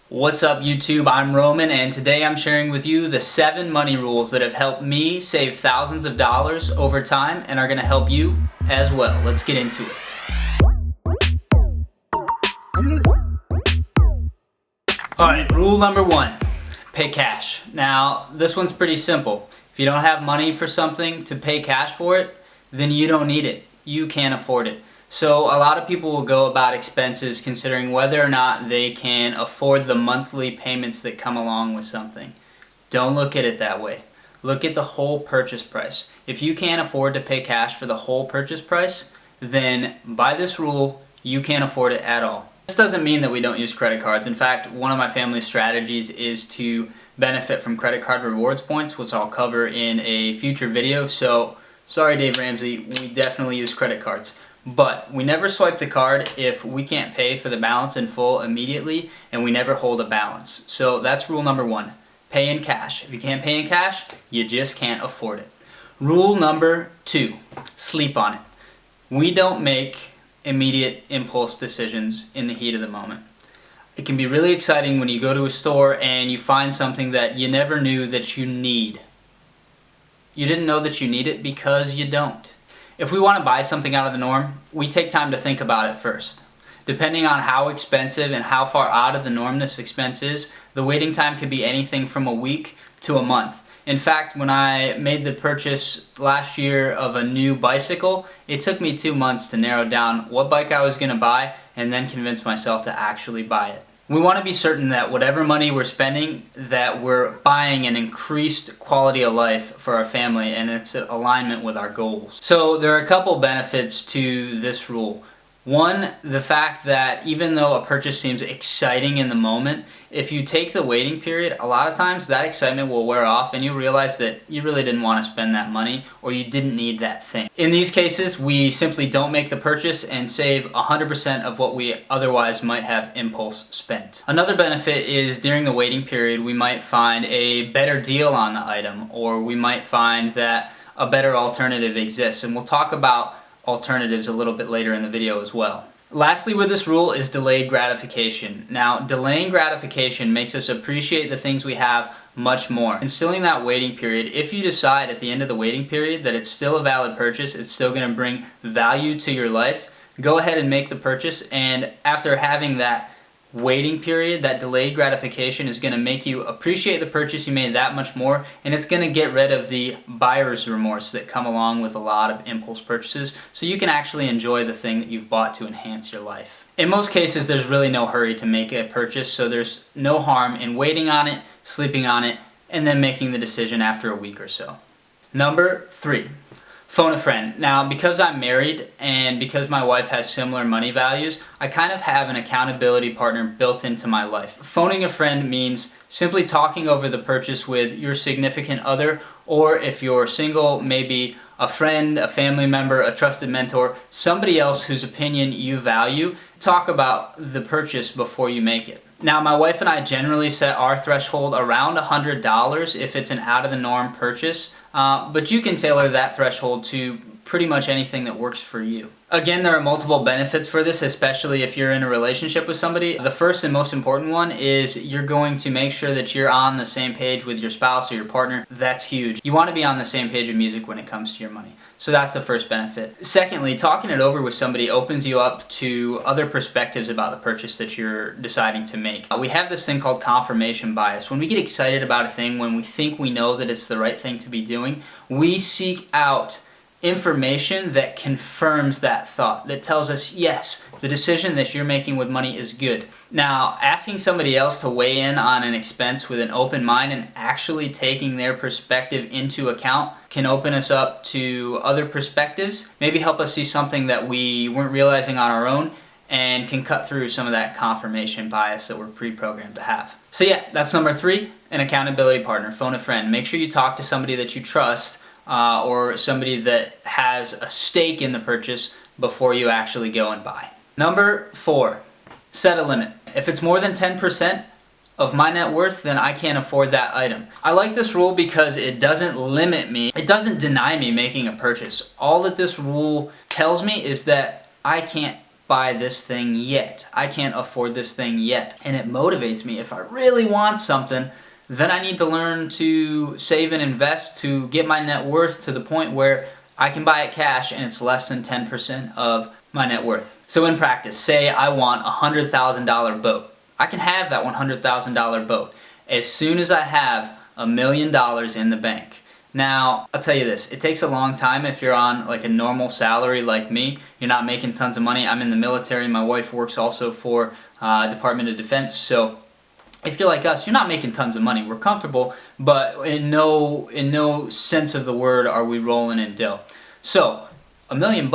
What's up YouTube, I'm Roman and today I'm sharing with you the 7 money rules that have helped me save thousands of dollars over time and are going to help you as well. Let's get into it. Alright, rule number 1, pay cash. Now this one's pretty simple. If you don't have money for something to pay cash for it, then you don't need it. You can't afford it. So a lot of people will go about expenses considering whether or not they can afford the monthly payments that come along with something. Don't look at it that way. Look at the whole purchase price. If you can't afford to pay cash for the whole purchase price, then by this rule, you can't afford it at all. This doesn't mean that we don't use credit cards. In fact, one of my family's strategies is to benefit from credit card rewards points, which I'll cover in a future video. So, sorry Dave Ramsey, we definitely use credit cards. But we never swipe the card if we can't pay for the balance in full immediately, and we never hold a balance. So that's rule number 1. Pay in cash. If you can't pay in cash, you just can't afford it. Rule number 2. Sleep on it. We don't make immediate impulse decisions in the heat of the moment. It can be really exciting when you go to a store and you find something that you never knew that you need. You didn't know that you need it because you don't. If we want to buy something out of the norm, we take time to think about it first. Depending on how expensive and how far out of the norm this expense is, the waiting time could be anything from a week to a month. In fact, when I made the purchase last year of a new bicycle, it took me 2 months to narrow down what bike I was going to buy and then convince myself to actually buy it. We want to be certain that whatever money we're spending, that we're buying an increased quality of life for our family and it's in alignment with our goals. So there are a couple benefits to this rule. One, the fact that even though a purchase seems exciting in the moment, if you take the waiting period, a lot of times that excitement will wear off and you realize that you really didn't want to spend that money or you didn't need that thing. In these cases, we simply don't make the purchase and save 100% of what we otherwise might have impulse spent. Another benefit is during the waiting period, we might find a better deal on the item, or we might find that a better alternative exists, and we'll talk about alternatives a little bit later in the video as well. Lastly with this rule is delayed gratification. Now, delaying gratification makes us appreciate the things we have much more. Instilling that waiting period, if you decide at the end of the waiting period that it's still a valid purchase, it's still going to bring value to your life, go ahead and make the purchase, and after having that waiting period, that delayed gratification is going to make you appreciate the purchase you made that much more, and it's going to get rid of the buyer's remorse that come along with a lot of impulse purchases, so you can actually enjoy the thing that you've bought to enhance your life. In most cases, there's really no hurry to make a purchase, so there's no harm in waiting on it, sleeping on it, and then making the decision after a week or so. Number 3. Phone a friend. Now, because I'm married and because my wife has similar money values, I kind of have an accountability partner built into my life. Phoning a friend means simply talking over the purchase with your significant other, or if you're single, maybe a friend, a family member, a trusted mentor, somebody else whose opinion you value. Talk about the purchase before you make it. Now, my wife and I generally set our threshold around $100 if it's an out-of-the-norm purchase, but you can tailor that threshold to pretty much anything that works for you. Again, there are multiple benefits for this, especially if you're in a relationship with somebody. The first and most important one is you're going to make sure that you're on the same page with your spouse or your partner. That's huge. You want to be on the same page of music when it comes to your money. So that's the first benefit. Secondly, talking it over with somebody opens you up to other perspectives about the purchase that you're deciding to make. We have this thing called confirmation bias. When we get excited about a thing, when we think we know that it's the right thing to be doing, we seek out information that confirms that thought, that tells us, yes, the decision that you're making with money is good. Now, asking somebody else to weigh in on an expense with an open mind and actually taking their perspective into account can open us up to other perspectives, maybe help us see something that we weren't realizing on our own, and can cut through some of that confirmation bias that we're pre-programmed to have. So yeah, that's number 3, an accountability partner. Phone a friend. Make sure you talk to somebody that you trust, or somebody that has a stake in the purchase before you actually go and buy. Number 4, set a limit. If it's more than 10% of my net worth, then I can't afford that item. I like this rule because it doesn't limit me. It doesn't deny me making a purchase. All that this rule tells me is that I can't buy this thing yet. I can't afford this thing yet. And it motivates me. If I really want something, then I need to learn to save and invest to get my net worth to the point where I can buy it cash and it's less than 10% of my net worth. So in practice, say I want a $100,000 boat. I can have that $100,000 boat as soon as I have $1 million in the bank. Now, I'll tell you this, it takes a long time if you're on like a normal salary like me. You're not making tons of money. I'm in the military. My wife works also for Department of Defense. So if you're like us, you're not making tons of money. We're comfortable, but in no sense of the word are we rolling in dough. So, $1 million,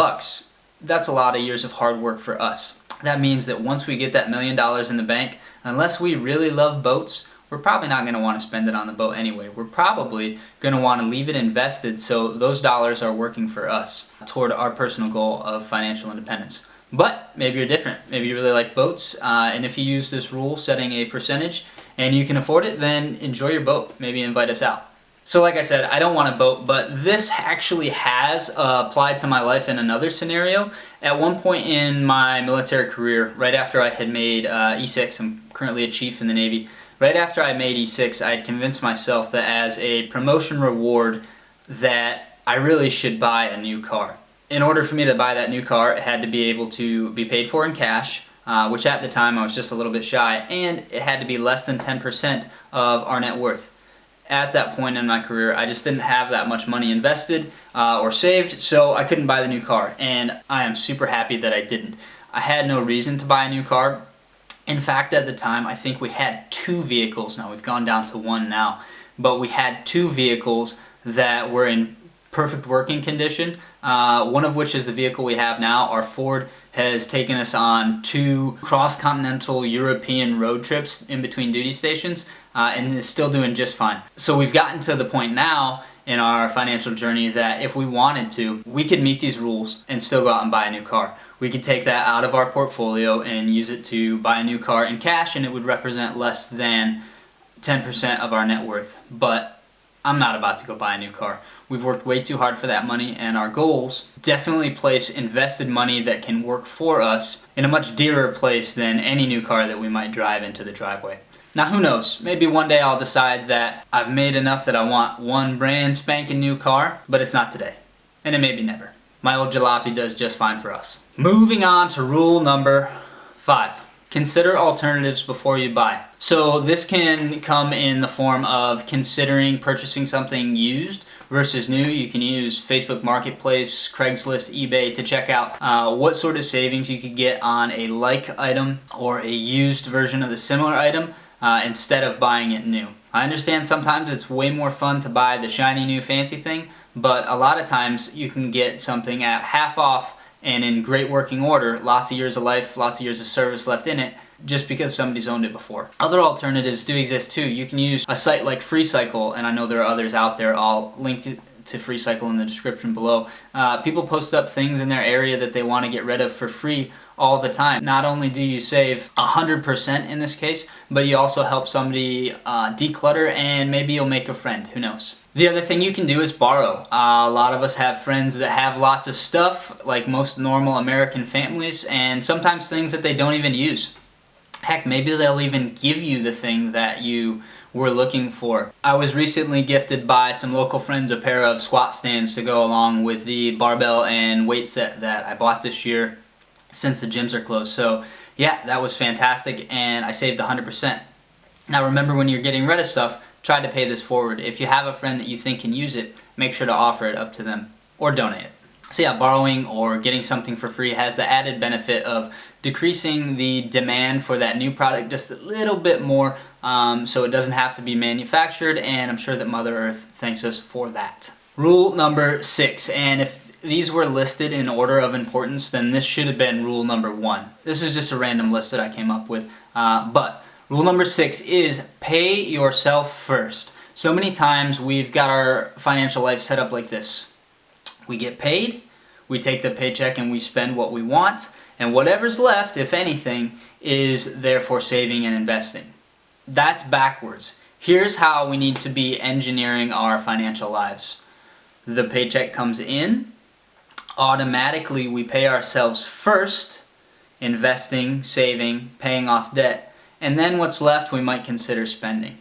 that's a lot of years of hard work for us. That means that once we get that $1 million in the bank, unless we really love boats, we're probably not going to want to spend it on the boat anyway. We're probably going to want to leave it invested so those dollars are working for us toward our personal goal of financial independence. But maybe you're different. Maybe you really like boats, and if you use this rule, setting a percentage, and you can afford it, then enjoy your boat. Maybe invite us out. So like I said, I don't want a boat, but this actually has applied to my life in another scenario. At one point in my military career, right after I had made E6, I'm currently a chief in the Navy, right after I made E6, I had convinced myself that as a promotion reward that I really should buy a new car. In order for me to buy that new car, it had to be able to be paid for in cash, which at the time I was just a little bit shy, and it had to be less than 10% of our net worth. At that point in my career, I just didn't have that much money invested or saved, so I couldn't buy the new car, and I am super happy that I didn't. I had no reason to buy a new car. In fact, at the time, I think we had 2 vehicles. Now, we've gone down to 1 now, but we had 2 vehicles that were in perfect working condition, one of which is the vehicle we have now. Our Ford has taken us on 2 cross-continental European road trips in between duty stations, and is still doing just fine. So we've gotten to the point now in our financial journey that if we wanted to, we could meet these rules and still go out and buy a new car. We could take that out of our portfolio and use it to buy a new car in cash, and it would represent less than 10% of our net worth. But I'm not about to go buy a new car. We've worked way too hard for that money, and our goals definitely place invested money that can work for us in a much dearer place than any new car that we might drive into the driveway. Now who knows, maybe one day I'll decide that I've made enough that I want one brand spanking new car, but it's not today. And it may be never. My old jalopy does just fine for us. Moving on to rule number 5. Consider alternatives before you buy. So this can come in the form of considering purchasing something used versus new. You can use Facebook Marketplace, Craigslist, eBay to check out what sort of savings you could get on a like item or a used version of the similar item instead of buying it new. I understand sometimes it's way more fun to buy the shiny new fancy thing, but a lot of times you can get something at half off and in great working order, lots of years of life, lots of years of service left in it, just because somebody's owned it before. Other alternatives do exist too. You can use a site like FreeCycle, and I know there are others out there. I'll link to FreeCycle in the description below. People post up things in their area that they want to get rid of for free all the time. Not only do you save 100% in this case, but you also help somebody declutter, and maybe you'll make a friend, who knows. The other thing you can do is borrow. A lot of us have friends that have lots of stuff, like most normal American families, and sometimes things that they don't even use. Heck, maybe they'll even give you the thing that you were looking for. I was recently gifted by some local friends a pair of squat stands to go along with the barbell and weight set that I bought this year since the gyms are closed. So yeah, that was fantastic, and I saved 100%. Now remember, when you're getting rid of stuff, try to pay this forward. If you have a friend that you think can use it, make sure to offer it up to them or donate it. So yeah, borrowing or getting something for free has the added benefit of decreasing the demand for that new product just a little bit more, so it doesn't have to be manufactured, and I'm sure that Mother Earth thanks us for that. Rule number 6, and if these were listed in order of importance, then this should have been rule number 1. This is just a random list that I came up with, but rule number 6 is pay yourself first. So many times we've got our financial life set up like this. We get paid, we take the paycheck and we spend what we want, and whatever's left, if anything, is there for saving and investing. That's backwards. Here's how we need to be engineering our financial lives. The paycheck comes in, automatically we pay ourselves first, investing, saving, paying off debt, and then what's left we might consider spending.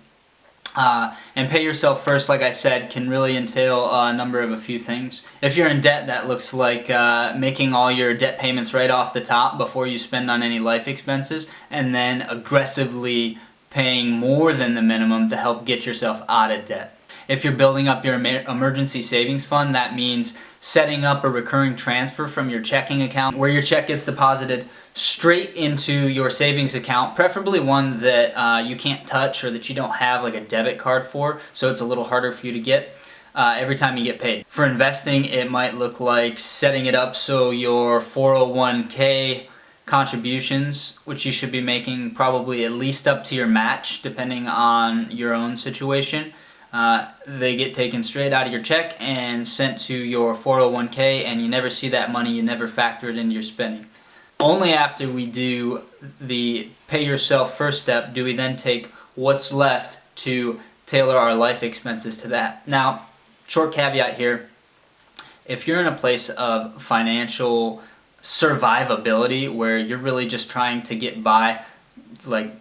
And pay yourself first, like I said, can really entail a few things. If you're in debt, that looks like making all your debt payments right off the top before you spend on any life expenses, and then aggressively paying more than the minimum to help get yourself out of debt. If you're building up your emergency savings fund, that means setting up a recurring transfer from your checking account where your check gets deposited straight into your savings account, preferably one that you can't touch or that you don't have like a debit card for, so it's a little harder for you to get every time you get paid. For investing, it might look like setting it up so your 401k contributions, which you should be making probably at least up to your match depending on your own situation, they get taken straight out of your check and sent to your 401k, and you never see that money, you never factor it into your spending. Only after we do the pay yourself first step do we then take what's left to tailor our life expenses to that. Now, short caveat here, if you're in a place of financial survivability where you're really just trying to get by, like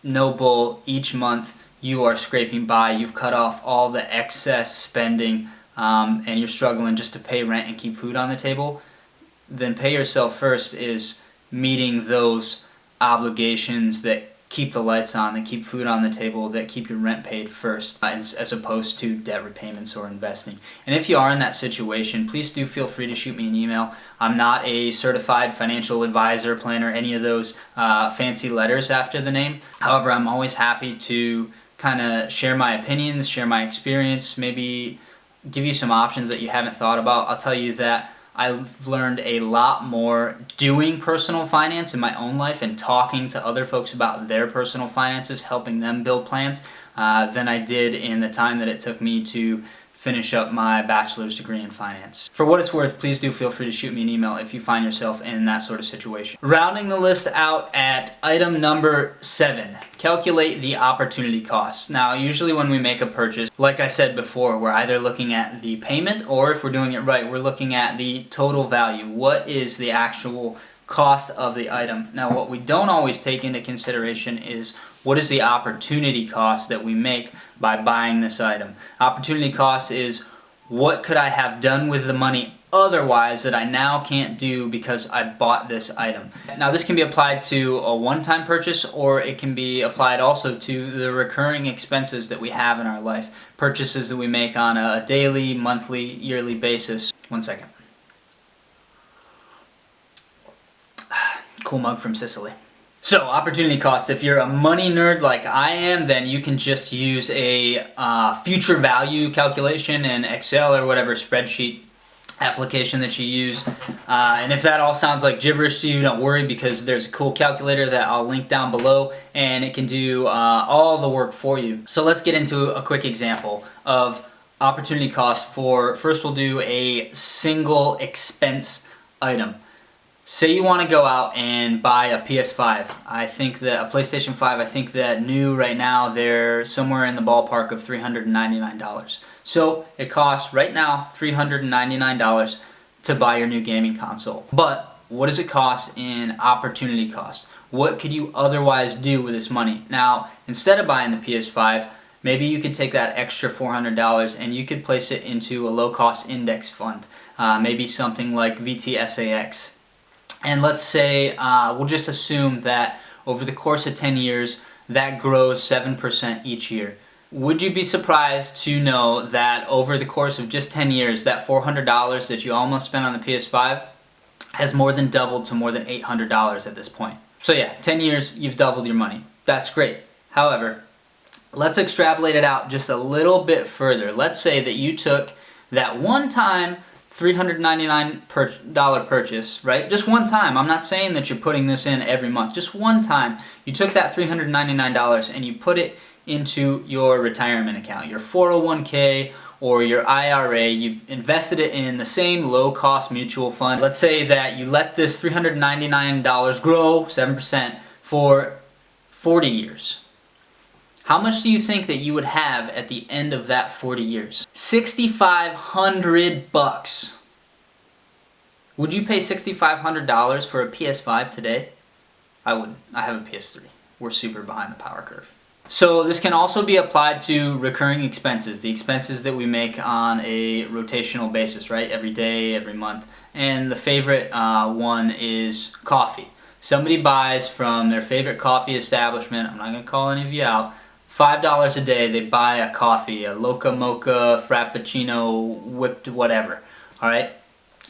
no bull, each month you are scraping by, you've cut off all the excess spending, and you're struggling just to pay rent and keep food on the table, then pay yourself first is meeting those obligations that keep the lights on, that keep food on the table, that keep your rent paid first, as opposed to debt repayments or investing. And if you are in that situation, please do feel free to shoot me an email. I'm not a certified financial advisor, planner, any of those fancy letters after the name. However, I'm always happy to kind of share my opinions, share my experience, maybe give you some options that you haven't thought about. I'll tell you that I've learned a lot more doing personal finance in my own life and talking to other folks about their personal finances, helping them build plans, than I did in the time that it took me to finish up my bachelor's degree in finance. For what it's worth, please do feel free to shoot me an email if you find yourself in that sort of situation. Rounding the list out at item number 7, calculate the opportunity cost. Now, usually when we make a purchase, like I said before, we're either looking at the payment, or if we're doing it right, we're looking at the total value. What is the actual cost of the item? Now, what we don't always take into consideration is what is the opportunity cost that we make by buying this item. Opportunity cost is what could I have done with the money otherwise that I now can't do because I bought this item. Now, this can be applied to a one-time purchase, or it can be applied also to the recurring expenses that we have in our life, purchases that we make on a daily, monthly, yearly basis. One second. Cool mug from Sicily. So, opportunity cost. If you're a money nerd like I am, then you can just use a future value calculation in Excel or whatever spreadsheet application that you use. And if that all sounds like gibberish to you, don't worry, because there's a cool calculator that I'll link down below, and it can do all the work for you. So let's get into a quick example of opportunity cost for, first we'll do a single expense item. Say you want to go out and buy a PS5. I think that a PlayStation 5, I think that new right now, they're somewhere in the ballpark of $399. So it costs right now $399 to buy your new gaming console. But what does it cost in opportunity cost? What could you otherwise do with this money? Now, instead of buying the PS5, maybe you could take that extra $400 and you could place it into a low-cost index fund. Maybe something like VTSAX. And let's say, we'll just assume that over the course of 10 years, that grows 7% each year. Would you be surprised to know that over the course of just 10 years, that $400 that you almost spent on the PS5 has more than doubled to more than $800 at this point? So yeah, 10 years, you've doubled your money. That's great. However, let's extrapolate it out just a little bit further. Let's say that you took that one-time $399 purchase, right? Just one time. I'm not saying that you're putting this in every month. Just one time. You took that $399 and you put it into your retirement account, your 401k or your IRA. You invested it in the same low-cost mutual fund. Let's say that you let this $399 grow 7% for 40 years. How much do you think that you would have at the end of that 40 years? $6,500. Would you pay $6,500 for a PS5 today? I wouldn't. I have a PS3. We're super behind the power curve. So this can also be applied to recurring expenses, the expenses that we make on a rotational basis, right? Every day, every month. And the favorite one is coffee. Somebody buys from their favorite coffee establishment, I'm not going to call any of you out, $5 a day they buy a coffee, a Loca Mocha, Frappuccino, whipped whatever, alright?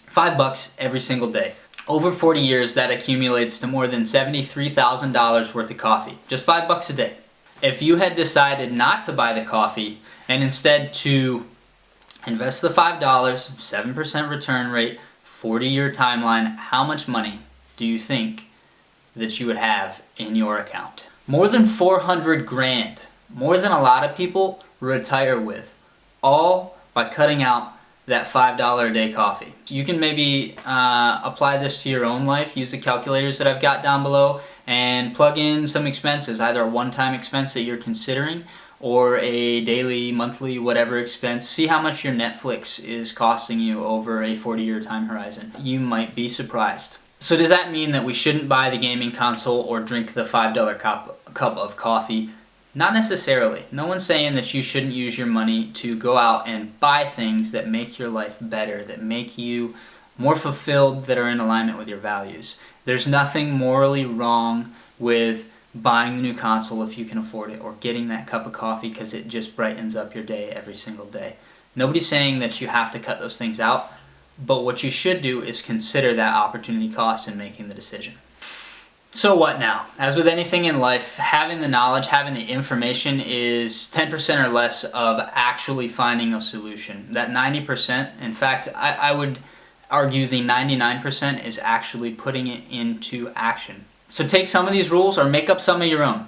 $5 every single day. Over 40 years that accumulates to more than $73,000 worth of coffee. Just $5 a day. If you had decided not to buy the coffee and instead to invest the $5, 7% return rate, 40-year timeline, how much money do you think that you would have in your account? More than 400 grand. More than a lot of people retire with. All by cutting out that $5 a day coffee. You can maybe apply this to your own life. Use the calculators that I've got down below and plug in some expenses, either a one-time expense that you're considering or a daily, monthly, whatever expense. See how much your Netflix is costing you over a 40-year time horizon. You might be surprised. So does that mean that we shouldn't buy the gaming console or drink the $5 cup of coffee? Not necessarily. No one's saying that you shouldn't use your money to go out and buy things that make your life better, that make you more fulfilled, that are in alignment with your values. There's nothing morally wrong with buying the new console if you can afford it, or getting that cup of coffee because it just brightens up your day every single day. Nobody's saying that you have to cut those things out, but what you should do is consider that opportunity cost in making the decision. So what now? As with anything in life, having the knowledge, having the information is 10% or less of actually finding a solution. That 90%, in fact, I would argue the 99% is actually putting it into action. So take some of these rules or make up some of your own.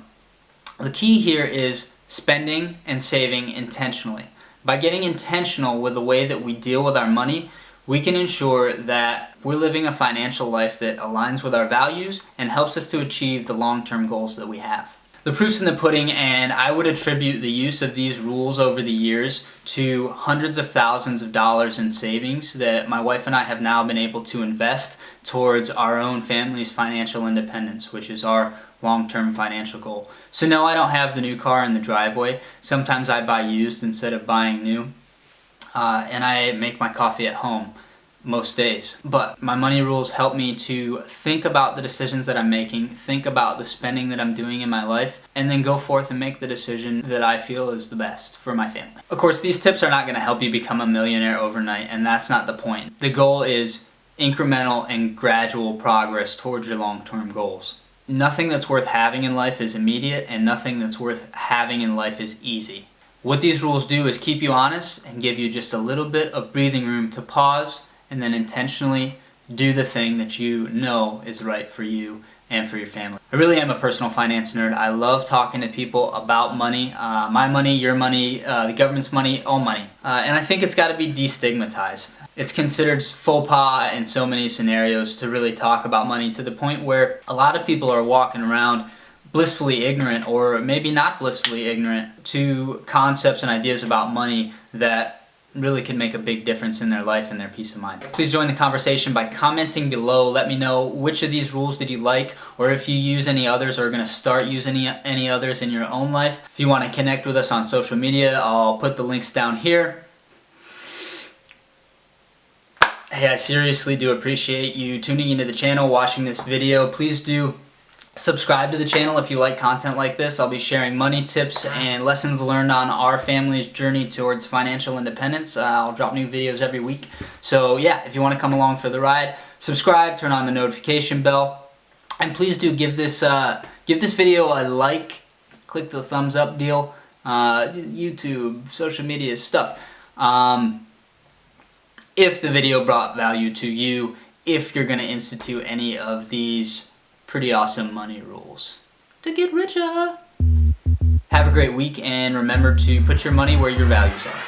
The key here is spending and saving intentionally. By getting intentional with the way that we deal with our money, we can ensure that we're living a financial life that aligns with our values and helps us to achieve the long-term goals that we have. The proof's in the pudding, and I would attribute the use of these rules over the years to hundreds of thousands of dollars in savings that my wife and I have now been able to invest towards our own family's financial independence, which is our long-term financial goal. So no, I don't have the new car in the driveway. Sometimes I buy used instead of buying new. And I make my coffee at home most days. But my money rules help me to think about the decisions that I'm making, think about the spending that I'm doing in my life, and then go forth and make the decision that I feel is the best for my family. Of course, these tips are not going to help you become a millionaire overnight, and that's not the point. The goal is incremental and gradual progress towards your long-term goals. Nothing that's worth having in life is immediate, and nothing that's worth having in life is easy. What these rules do is keep you honest and give you just a little bit of breathing room to pause and then intentionally do the thing that you know is right for you and for your family. I really am a personal finance nerd. I love talking to people about money, my money, your money, the government's money, all money. And I think it's got to be destigmatized. It's considered faux pas in so many scenarios to really talk about money, to the point where a lot of people are walking around blissfully ignorant, or maybe not blissfully ignorant, to concepts and ideas about money that really can make a big difference in their life and their peace of mind. Please join the conversation by commenting below. Let me know which of these rules did you like, or if you use any others or are going to start using any others in your own life. If you want to connect with us on social media, I'll put the links down here. Hey, I seriously do appreciate you tuning into the channel, watching this video. Please do subscribe to the channel if you like content like this. I'll be sharing money tips and lessons learned on our family's journey towards financial independence. I'll drop new videos every week. So yeah, if you want to come along for the ride, subscribe, turn on the notification bell, and please do give this video a like, click the thumbs up deal, YouTube, social media stuff. If the video brought value to you, if you're going to institute any of these pretty awesome money rules to get richer. Have a great week, and remember to put your money where your values are.